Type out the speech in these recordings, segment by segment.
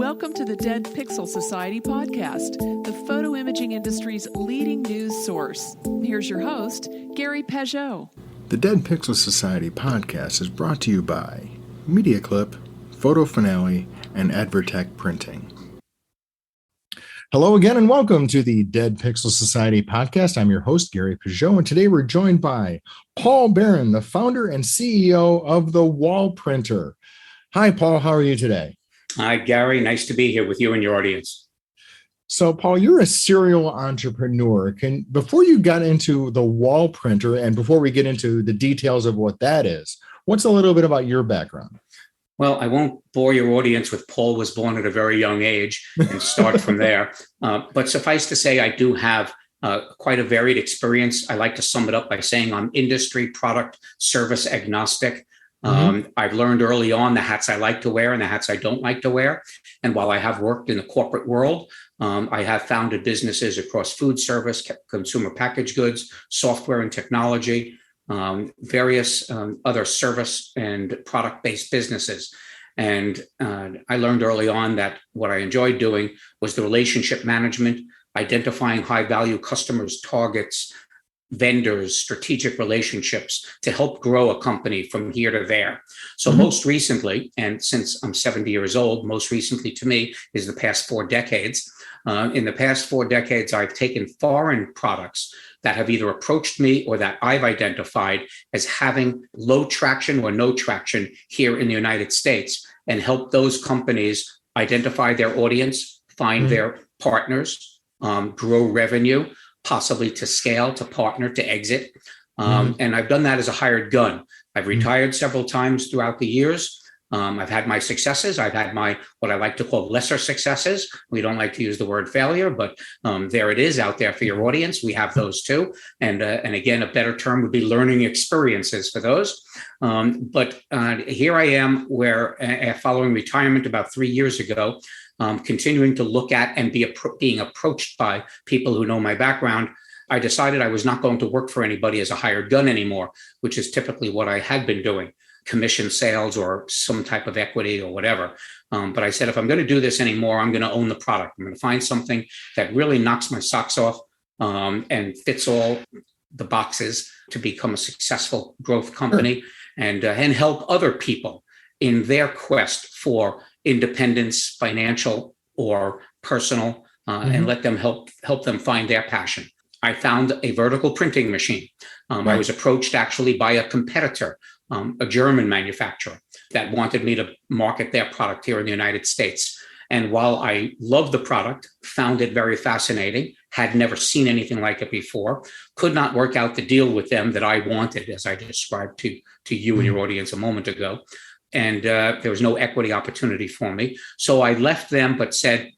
Welcome to the Dead Pixel Society podcast, the photo imaging industry's leading news source. Here's your host, Gary Pageau. The Dead Pixel Society podcast is brought to you by MediaClip, Photo Finale, and Advertech Printing. Hello again and welcome to the Dead Pixel Society podcast. I'm your host, Gary Pageau, and today we're joined by Paul Barron, the founder and CEO of The Wall Printer. Hi, Paul. How are you today? Hi, Gary. Nice to be here with you and your audience. So, Paul, you're a serial entrepreneur. Before you got into the wall printer and before we get into the details of what that is, what's a little bit about your background? Well, I won't bore your audience with Paul was born at a very young age and start from there. But suffice to say, I do have quite a varied experience. I like to sum it up by saying I'm industry, product, service agnostic. I've learned early on the hats I like to wear and the hats I don't like to wear. And while I have worked in the corporate world, I have founded businesses across food service, consumer packaged goods, software and technology, various other service and product-based businesses. And I learned early on that what I enjoyed doing was the relationship management, identifying high-value customers, targets, vendors, strategic relationships to help grow a company from here to there. So most recently, and since I'm 70 years old, most recently to me is the past 4 decades. In the past 4 decades, I've taken foreign products that have either approached me or that I've identified as having low traction or no traction here in the United States and help those companies identify their audience, find their partners, grow revenue, possibly to scale, to partner, to exit. And I've done that as a hired gun. I've retired several times throughout the years. I've had my successes. I've had my, what I like to call lesser successes. We don't like to use the word failure, but there it is out there for your audience. We have those too. And again, a better term would be learning experiences for those. But here I am where following retirement about 3 years ago, continuing to look at and being approached by people who know my background, I decided I was not going to work for anybody as a hired gun anymore, which is typically what I had been doing, commission sales or some type of equity or whatever. But I said, if I'm going to do this anymore, I'm going to own the product. I'm going to find something that really knocks my socks off and fits all the boxes to become a successful growth company and help other people in their quest for independence, financial or personal, and let them help them find their passion. I found a vertical printing machine. I was approached actually by a competitor, a German manufacturer that wanted me to market their product here in the United States. And while I loved the product, found it very fascinating, had never seen anything like it before, could not work out the deal with them that I wanted, as I described to you and your audience a moment ago. And there was no equity opportunity for me. So I left them, but said,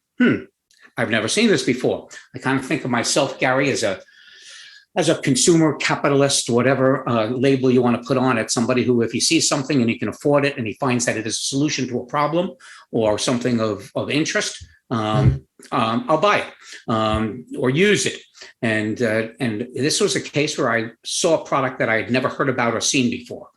I've never seen this before. I kind of think of myself, Gary, as a consumer capitalist, whatever label you want to put on it, somebody who, if he sees something and he can afford it and he finds that it is a solution to a problem or something of interest, I'll buy it or use it. And this was a case where I saw a product that I had never heard about or seen before,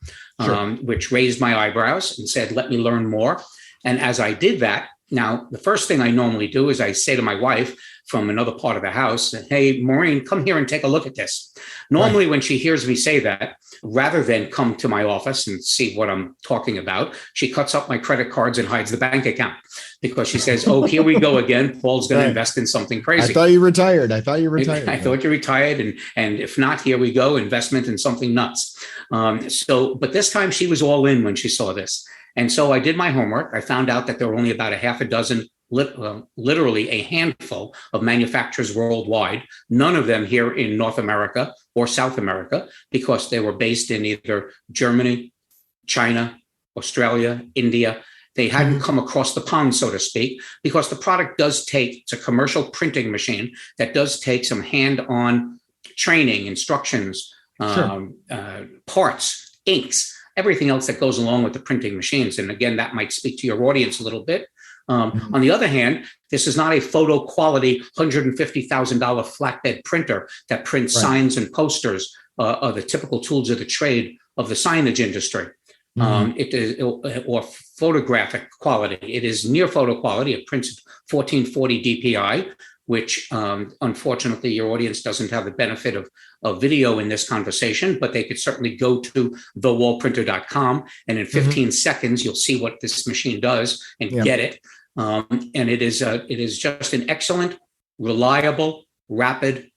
which raised my eyebrows and said, let me learn more. And as I did that, now, the first thing I normally do is I say to my wife from another part of the house, hey, Maureen, come here and take a look at this. Normally, when she hears me say that, rather than come to my office and see what I'm talking about, she cuts up my credit cards and hides the bank account because she says, oh, here we go again. Paul's going to invest in something crazy. I thought you retired. I thought you retired. And if not, here we go, investment in something nuts. But this time she was all in when she saw this. And so I did my homework. I found out that there were only about a half a dozen, literally a handful of manufacturers worldwide, none of them here in North America or South America, because they were based in either Germany, China, Australia, India. They hadn't come across the pond, so to speak, because the product it's a commercial printing machine that does take some hand-on training, instructions, parts, inks, everything else that goes along with the printing machines. And again, that might speak to your audience a little bit. On the other hand, this is not a photo quality $150,000 flatbed printer that prints signs and posters, the typical tools of the trade of the signage industry. It is, or photographic quality. It is near photo quality. It prints 1440 DPI, which unfortunately your audience doesn't have the benefit of video in this conversation, but they could certainly go to thewallprinter.com, and in 15 seconds you'll see what this machine does and get it. And it is just an excellent, reliable, rapid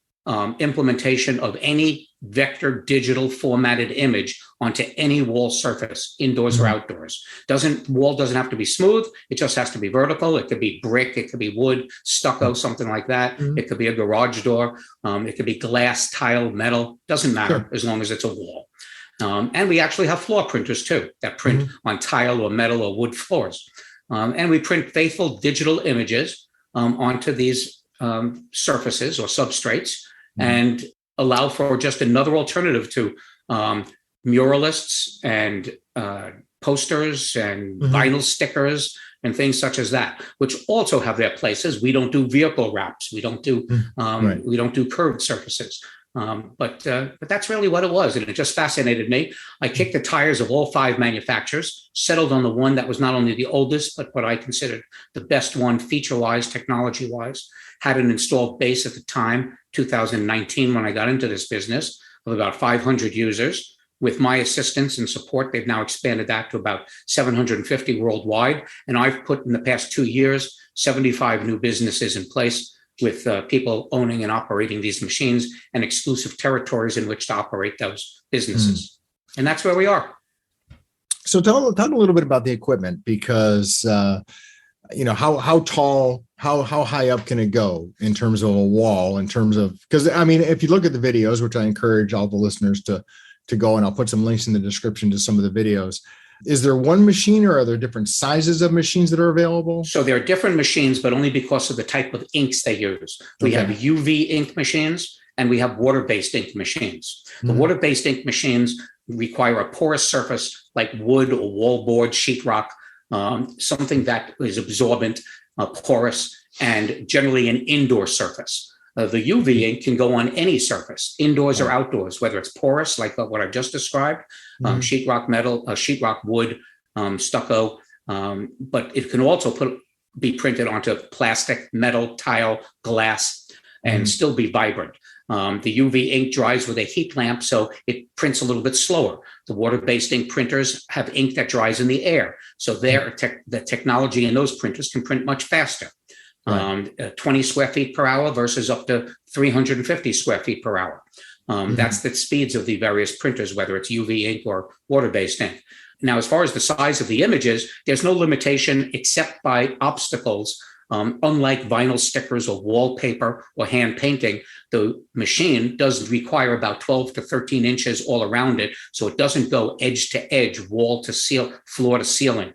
implementation of any vector digital formatted image onto any wall surface, indoors or outdoors. Wall doesn't have to be smooth. It just has to be vertical. It could be brick. It could be wood, stucco, something like that. It could be a garage door. It could be glass, tile, metal. Doesn't matter as long as it's a wall. And we actually have floor printers too that print on tile or metal or wood floors. And we print faithful digital images onto these surfaces or substrates and allow for just another alternative to muralists and posters and vinyl stickers and things such as that, which also have their places. We don't do vehicle wraps. We don't do we don't do curved surfaces. But that's really what it was. And it just fascinated me. I kicked the tires of all 5 manufacturers, settled on the one that was not only the oldest, but what I considered the best one, feature-wise, technology-wise. Had an installed base at the time, 2019, when I got into this business, of about 500 users. With my assistance and support, they've now expanded that to about 750 worldwide. And I've put in the past 2 years, 75 new businesses in place with people owning and operating these machines and exclusive territories in which to operate those businesses. And that's where we are. So talk a little bit about the equipment, because how tall, how high up can it go in terms of a wall, in terms of, because I mean, if you look at the videos, which I encourage all the listeners to go, and I'll put some links in the description to some of the videos. Is there one machine, or are there different sizes of machines that are available? So there are different machines, but only because of the type of inks they use. We have UV ink machines and we have water-based ink machines. The water-based ink machines require a porous surface like wood or wallboard, sheetrock, something that is absorbent, porous, and generally an indoor surface. The UV ink can go on any surface, indoors or outdoors, whether it's porous, like what I've just described, sheetrock metal, sheetrock wood, stucco, but it can also be printed onto plastic, metal, tile, glass, and still be vibrant. The UV ink dries with a heat lamp, so it prints a little bit slower. The water-based ink printers have ink that dries in the air, so the technology in those printers can print much faster. 20 square feet per hour versus up to 350 square feet per hour. That's the speeds of the various printers, whether it's UV ink or water-based ink. Now, as far as the size of the images, there's no limitation except by obstacles. Unlike vinyl stickers or wallpaper or hand painting, the machine does require about 12 to 13 inches all around it. So it doesn't go edge to edge, wall to floor to ceiling.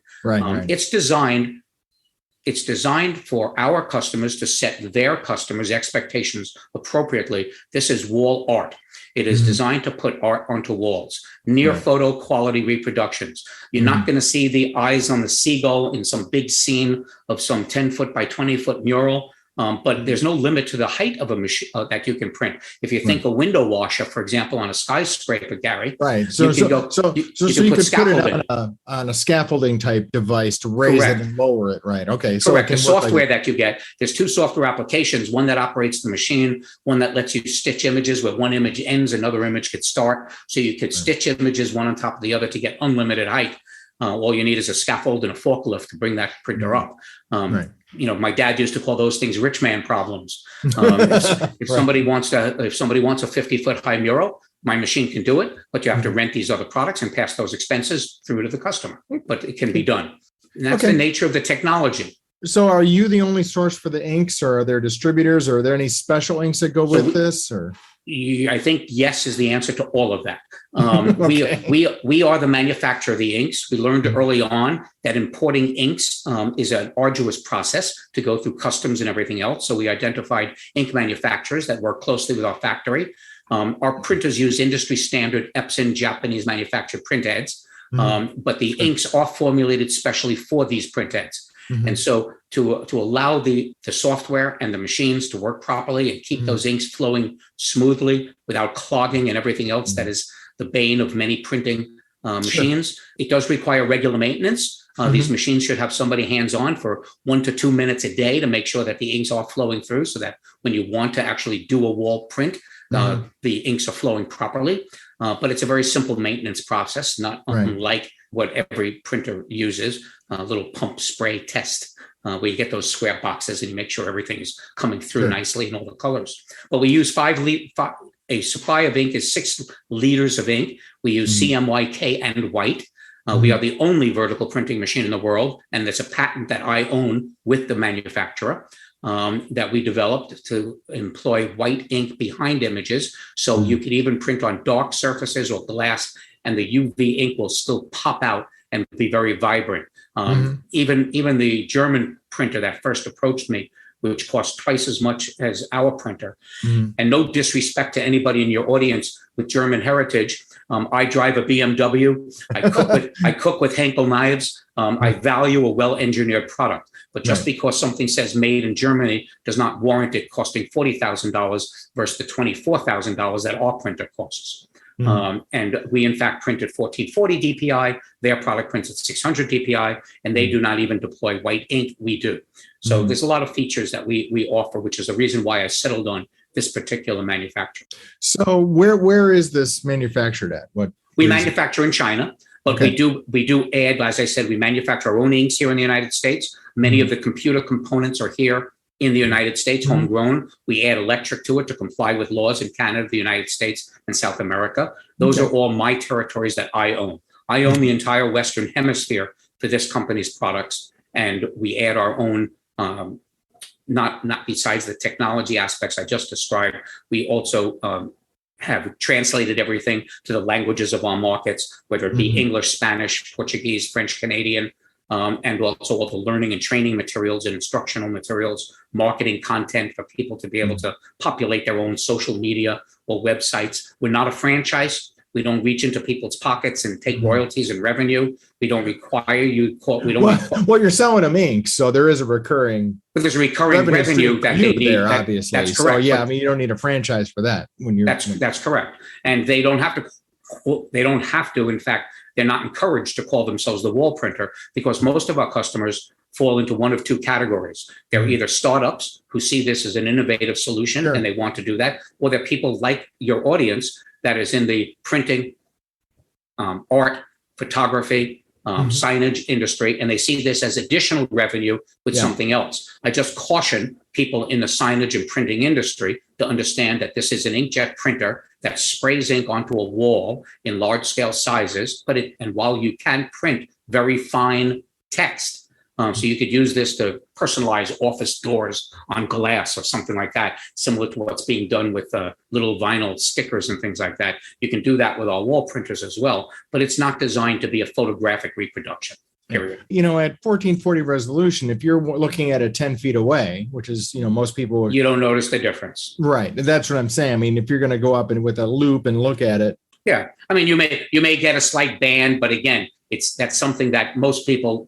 It's designed for our customers to set their customers' expectations appropriately. This is wall art. It is designed to put art onto walls, near photo quality reproductions. You're not going to see the eyes on the seagull in some big scene of some 10-foot by 20-foot mural. But there's no limit to the height of a machine that you can print. If you think a window washer, for example, on a skyscraper, Gary, so you could put it on a scaffolding type device to raise it and lower it, right? Okay, so correct. The software that you get, there's 2 software applications: one that operates the machine, one that lets you stitch images where one image ends, another image could start. So you could stitch images one on top of the other to get unlimited height. All you need is a scaffold and a forklift to bring that printer up. My dad used to call those things rich man problems. If somebody wants a 50-foot high mural, my machine can do it, but you have to rent these other products and pass those expenses through to the customer. But it can be done. And that's the nature of the technology. So are you the only source for the inks, or are there distributors, or are there any special inks that go with this? Or I think yes is the answer to all of that. We are the manufacturer of the inks. We learned early on that importing inks is an arduous process to go through customs and everything else. So we identified ink manufacturers that work closely with our factory. Our printers use industry standard Epson Japanese manufactured print heads, but the inks are formulated specially for these print heads. And so to allow the software and the machines to work properly and keep those inks flowing smoothly without clogging and everything else that is the bane of many printing machines. It does require regular maintenance. These machines should have somebody hands-on for 1 to 2 minutes a day to make sure that the inks are flowing through, so that when you want to actually do a wall print, the inks are flowing properly. But it's a very simple maintenance process, not unlike what every printer uses, a little pump spray test, where you get those square boxes and you make sure everything is coming through nicely in all the colors. But we use a supply of ink is 6 liters of ink. We use CMYK and white. We are the only vertical printing machine in the world, and there's a patent that I own with the manufacturer that we developed to employ white ink behind images. So you could even print on dark surfaces or glass, and the UV ink will still pop out and be very vibrant. Even the German printer that first approached me, which costs twice as much as our printer. And no disrespect to anybody in your audience with German heritage. I drive a BMW. I cook with Henkel knives. I value a well-engineered product. But just because something says made in Germany does not warrant it costing $40,000 versus the $24,000 that our printer costs. And we, in fact, print at 1440 DPI. Their product prints at 600 DPI, and they do not even deploy white ink. We do. So there's a lot of features that we offer, which is the reason why I settled on this particular manufacturer. So where is this manufactured at? We manufacture in China, but we do add, as I said, we manufacture our own inks here in the United States. Many of the computer components are here in the United States, homegrown. We add electric to it to comply with laws in Canada, the United States, and South America. Those are all my territories that I own. I own the entire Western Hemisphere for this company's products, and we add our own, not besides the technology aspects I just described, we also have translated everything to the languages of our markets, whether it be English, Spanish, Portuguese, French, Canadian, and also all the learning and training materials and instructional materials, marketing content for people to be able to populate their own social media or websites. We're not a franchise. We don't reach into people's pockets and take royalties and revenue. We don't require you. Well, you're selling them ink, so there is a recurring. But there's a recurring revenue that they need. There, obviously. That's correct. So you don't need a franchise for that. That's correct. And they don't have to. They don't have to. In fact, they're not encouraged to call themselves the wall printer, because most of our customers fall into one of two categories. They're either startups who see this as an innovative solution and they want to do that, or they're people like your audience that is in the printing, art, photography, signage industry, and they see this as additional revenue with something else. I just caution people in the signage and printing industry to understand that this is an inkjet printer that sprays ink onto a wall in large scale sizes, and while you can print very fine text, so you could use this to personalize office doors on glass or something like that, similar to what's being done with little vinyl stickers and things like that. You can do that with our wall printers as well, but it's not designed to be a photographic reproduction. Period. At 1440 resolution, if you're looking at it 10 feet away, which is, most people... You don't notice the difference. Right. That's what I'm saying. I mean, if you're going to go up and with a loop and look at it. Yeah. I mean, you may get a slight band, but again, that's something that most people,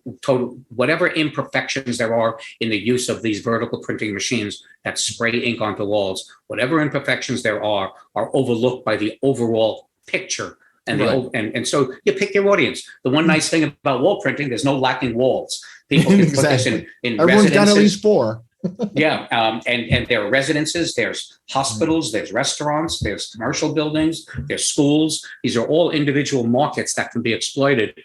whatever imperfections there are in the use of these vertical printing machines that spray ink onto walls, whatever imperfections there are overlooked by the overall picture. And so you pick your audience. The one nice thing about wall printing, there's no lacking walls. People can put this in Everyone's got at least 4. And there are residences, there's hospitals, there's restaurants, there's commercial buildings, there's schools. These are all individual markets that can be exploited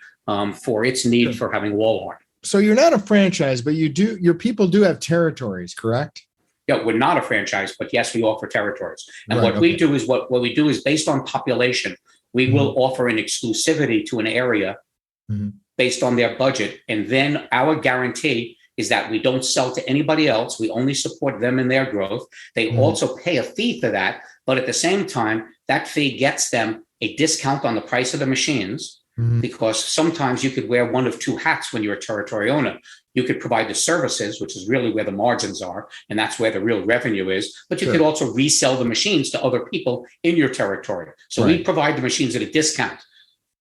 for its need for having wall art. So you're not a franchise, but your people do have territories, correct? Yeah, we're not a franchise, but yes, we offer territories. And what we do is based on population, we will offer an exclusivity to an area based on their budget. And then our guarantee is that we don't sell to anybody else. We only support them in their growth. They also pay a fee for that. But at the same time, that fee gets them a discount on the price of the machines, because sometimes you could wear one of two hats when you're a territory owner. You could provide the services, which is really where the margins are, and that's where the real revenue is. But you could also resell the machines to other people in your territory. So we provide the machines at a discount.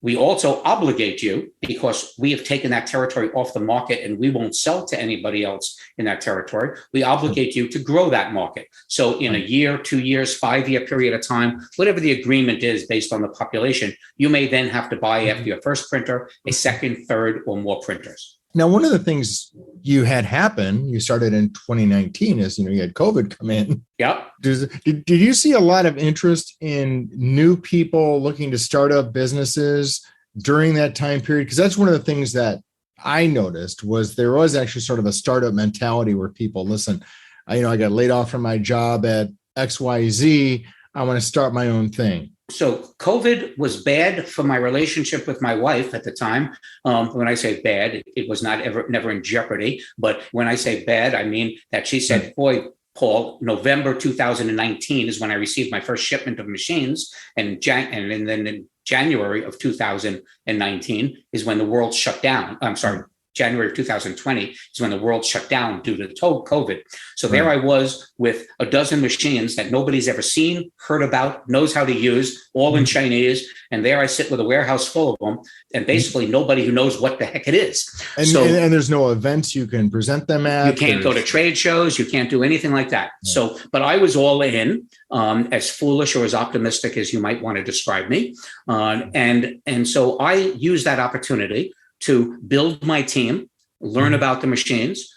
we also obligate you, because we have taken that territory off the market and we won't sell to anybody else in that territory. We obligate you to grow that market. So in a year, 2 years, 5-year period of time, whatever the agreement is based on the population, you may then have to buy after your first printer, a second, third, or more printers. Now, one of the things you had happen, you started in 2019, is, you had COVID come in. Yep. Did you see a lot of interest in new people looking to start up businesses during that time period? Because that's one of the things that I noticed, was there was actually sort of a startup mentality where people, listen, I got laid off from my job at XYZ. I want to start my own thing. So COVID was bad for my relationship with my wife at the time. When I say bad, it was never in jeopardy. But when I say bad, I mean that she said, boy, Paul, November 2019 is when I received my first shipment of machines. And then in January of 2019 is when the world shut down. I'm sorry. January of 2020 is when the world shut down due to COVID. So there I was with a dozen machines that nobody's ever seen, heard about, knows how to use, all in Chinese. And there I sit with a warehouse full of them, and basically nobody who knows what the heck it is. And there's no events you can present them at. You can't go to trade shows. You can't do anything like that. Right. So, but I was all in, as foolish or as optimistic as you might want to describe me. And so I used that opportunity to build my team, learn about the machines,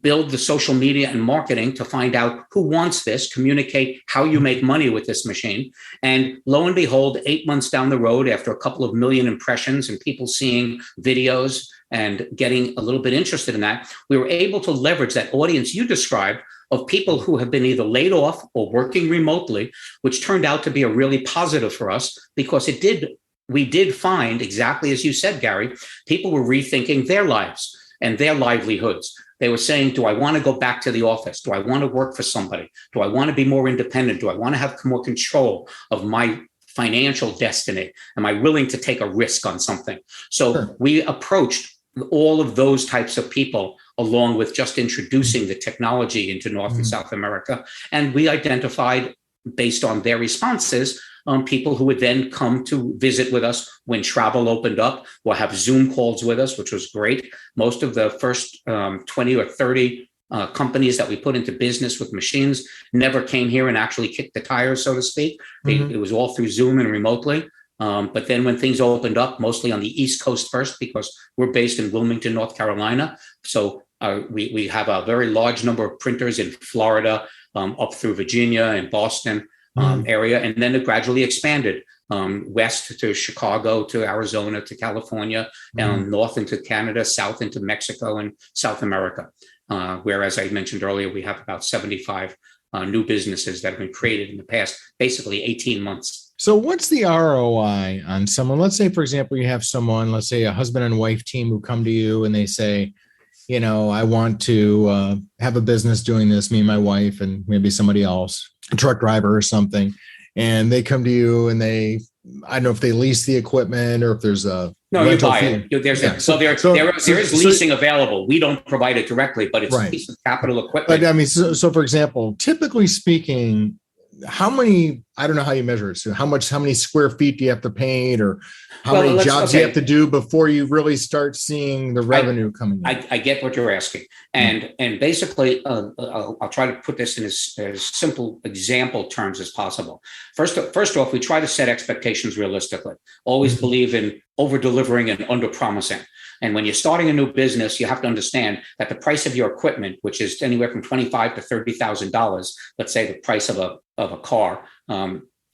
build the social media and marketing to find out who wants this, communicate how you make money with this machine. And lo and behold, 8 months down the road, after a couple of million impressions and people seeing videos and getting a little bit interested in that, we were able to leverage that audience you described of people who have been either laid off or working remotely, which turned out to be a really positive for us, because we did find, exactly as you said, Gary, people were rethinking their lives and their livelihoods. They were saying, do I want to go back to the office? Do I want to work for somebody? Do I want to be more independent? Do I want to have more control of my financial destiny? Am I willing to take a risk on something? So we approached all of those types of people, along with just introducing the technology into North and South America. And we identified, based on their responses, people who would then come to visit with us when travel opened up, or have Zoom calls with us, which was great. Most of the first 20 or 30 companies that we put into business with machines never came here and actually kicked the tires, so to speak. It was all through Zoom and remotely. But then when things opened up, mostly on the East Coast first, because we're based in Wilmington, North Carolina. So we have a very large number of printers in Florida, up through Virginia and Boston area. And then it gradually expanded west to Chicago, to Arizona, to California, north into Canada, south into Mexico and South America. Where, as I mentioned earlier, we have about 75 new businesses that have been created in the past, basically 18 months. So what's the ROI on someone? Let's say, for example, you have someone, let's say a husband and wife team, who come to you and they say, I want to have a business doing this, me and my wife and maybe somebody else, a truck driver or something. And they come to you and I don't know if they lease the equipment or if there's a you buy it. There is leasing available. We don't provide it directly, but it's a piece of capital equipment. But I mean, so for example, typically speaking, how many, I don't know how you measure it. So how many square feet do you have to paint, or how many jobs do you have to do before you really start seeing the revenue coming in? I get what you're asking. And basically, I'll try to put this in as simple example terms as possible. First off, we try to set expectations realistically. Always believe in over-delivering and under-promising. And when you're starting a new business, you have to understand that the price of your equipment, which is anywhere from $25,000 to $30,000, let's say the price of a car,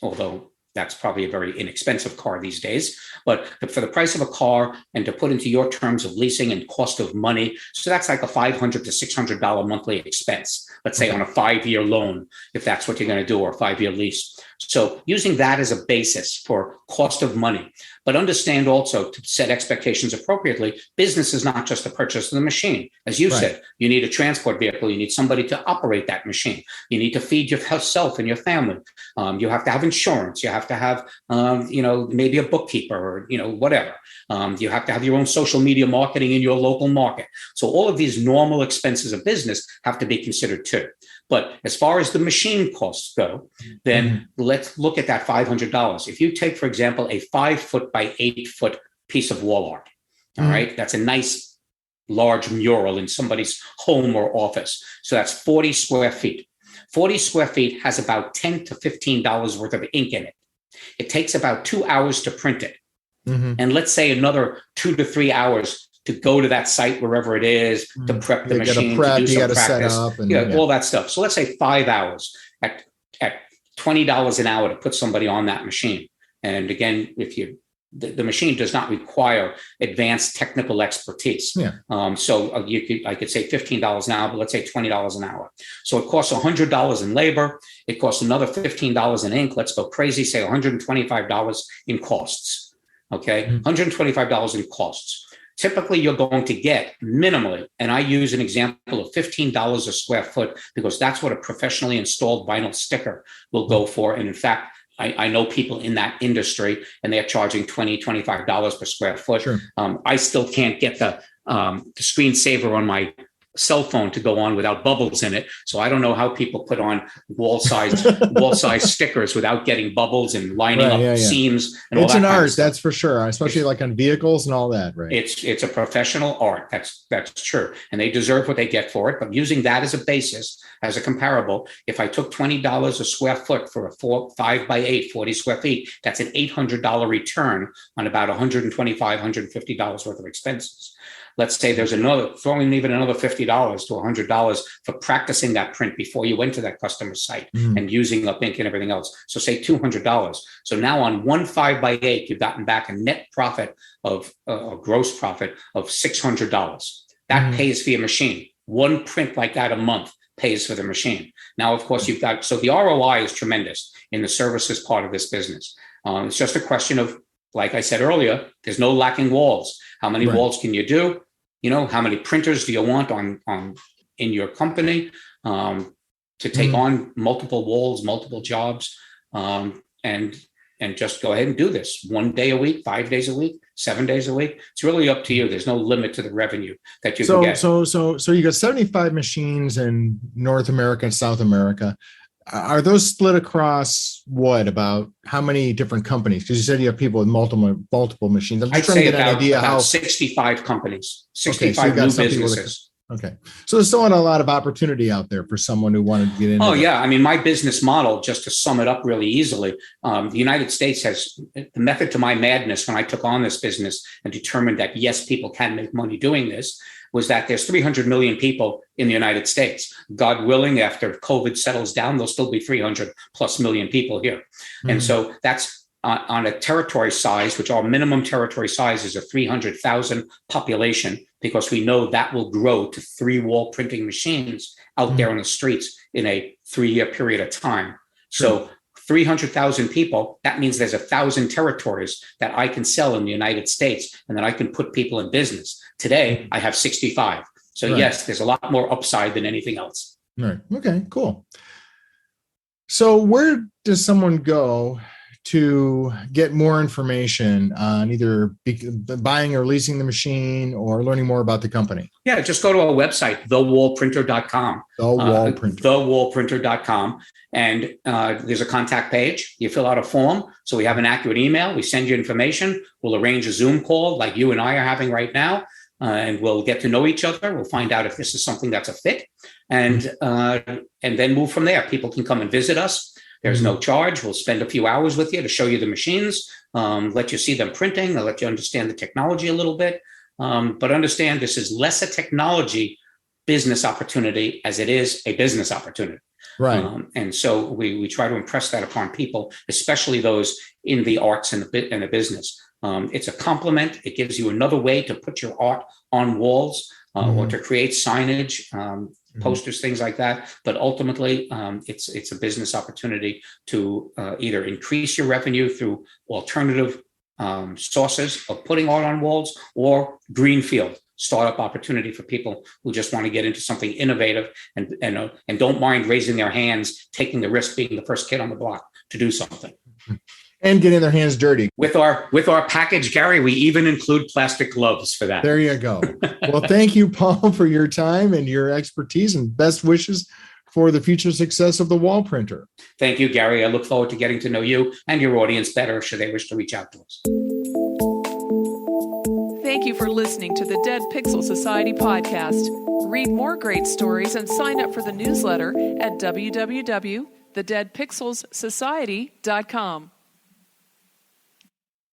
although that's probably a very inexpensive car these days, but for the price of a car, and to put into your terms of leasing and cost of money, so that's like a $500 to $600 monthly expense, let's say on a 5-year loan, if that's what you're going to do, or a 5-year lease. So using that as a basis for cost of money, but understand also, to set expectations appropriately, business is not just the purchase of the machine. As you said, you need a transport vehicle. You need somebody to operate that machine. You need to feed yourself and your family. You have to have insurance. You have to have, maybe a bookkeeper, or, whatever. You have to have your own social media marketing in your local market. So all of these normal expenses of business have to be considered too. But as far as the machine costs go, then let's look at that $500. If you take, for example, a 5-foot by 8-foot piece of wall art, all right, that's a nice large mural in somebody's home or office. So that's 40 square feet. 40 square feet has about $10 to $15 worth of ink in it. It takes about 2 hours to print it. And let's say another 2 to 3 hours to go to that site, wherever it is, to prep the machine, to do some practice, all that stuff. So let's say 5 hours at $20 an hour to put somebody on that machine. And again, if the machine does not require advanced technical expertise. So I could say $15 an hour, but let's say $20 an hour. So it costs $100 in labor. It costs another $15 in ink. Let's go crazy, say $125 in costs. Okay, $125 in costs. Typically, you're going to get minimally, and I use an example of $15 a square foot because that's what a professionally installed vinyl sticker will go for. And in fact, I know people in that industry and they're charging $20, $25 per square foot. I still can't get the screensaver on my cell phone to go on without bubbles in it. So I don't know how people put on wall size stickers without getting bubbles and lining up seams. And it's all that an art, of stuff. that's for sure. Especially like on vehicles and all that, right? It's a professional art. That's true, and they deserve what they get for it. But using that as a basis, as a comparable, if I took $20 a square foot for a 5 by 8, 40 square feet, that's an $800 return on about $125, $150 worth of expenses. Let's say there's throwing even another $50 to $100 for practicing that print before you went to that customer site and using up ink and everything else. So say $200. So now on one 5 by 8, you've gotten back a net profit of a gross profit of $600. That pays for your machine. One print like that a month pays for the machine. Now, of course, so the ROI is tremendous in the services part of this business. It's just a question of, like I said earlier, there's no lacking walls. How many walls can you do? How many printers do you want in your company to take on multiple walls, multiple jobs, and just go ahead and do this 1 day a week, 5 days a week, 7 days a week. It's really up to you. There's no limit to the revenue that you can get. So you got 75 machines in North America and South America. Are those split across about how many different companies? Because you said you have people with multiple machines. I'm just trying to get an idea how 65 companies, 65 new businesses. Okay. So there's still a lot of opportunity out there for someone who wanted to get into yeah. I mean, my business model, just to sum it up really easily, the United States has the method to my madness when I took on this business and determined that, yes, people can make money doing this, was that there's 300 million people in the United States. God willing, after COVID settles down, there'll still be 300 plus million people here. And so that's on a territory size, which our minimum territory size is a 300,000 population, because we know that will grow to 3 wall printing machines out there on the streets in a 3-year period of time. So 300,000 people, that means there's 1,000 territories that I can sell in the United States and that I can put people in business. Today, I have 65. So yes, there's a lot more upside than anything else. Right. Okay, cool. So where does someone go to get more information on either buying or leasing the machine or learning more about the company? Yeah, just go to our website, thewallprinter.com. Thewallprinter.com. And there's a contact page. You fill out a form. So we have an accurate email. We send you information. We'll arrange a Zoom call like you and I are having right now. And we'll get to know each other. We'll find out if this is something that's a fit. And then move from there. People can come and visit us. There's no charge. We'll spend a few hours with you to show you the machines, let you see them printing. I'll let you understand the technology a little bit. But understand this is less a technology business opportunity as it is a business opportunity. Right. And so we try to impress that upon people, especially those in the arts and the business. It's a complement. It gives you another way to put your art on walls or to create signage, posters, things like that. But ultimately, it's a business opportunity to either increase your revenue through alternative sources of putting art on walls, or greenfield startup opportunity for people who just want to get into something innovative and don't mind raising their hands, taking the risk, being the first kid on the block to do something. And getting their hands dirty. With our package, Gary, we even include plastic gloves for that. There you go. Well, thank you, Paul, for your time and your expertise, and best wishes for the future success of the wall printer. Thank you, Gary. I look forward to getting to know you and your audience better should they wish to reach out to us. Thank you for listening to the Dead Pixel Society podcast. Read more great stories and sign up for the newsletter at www.thedeadpixelssociety.com.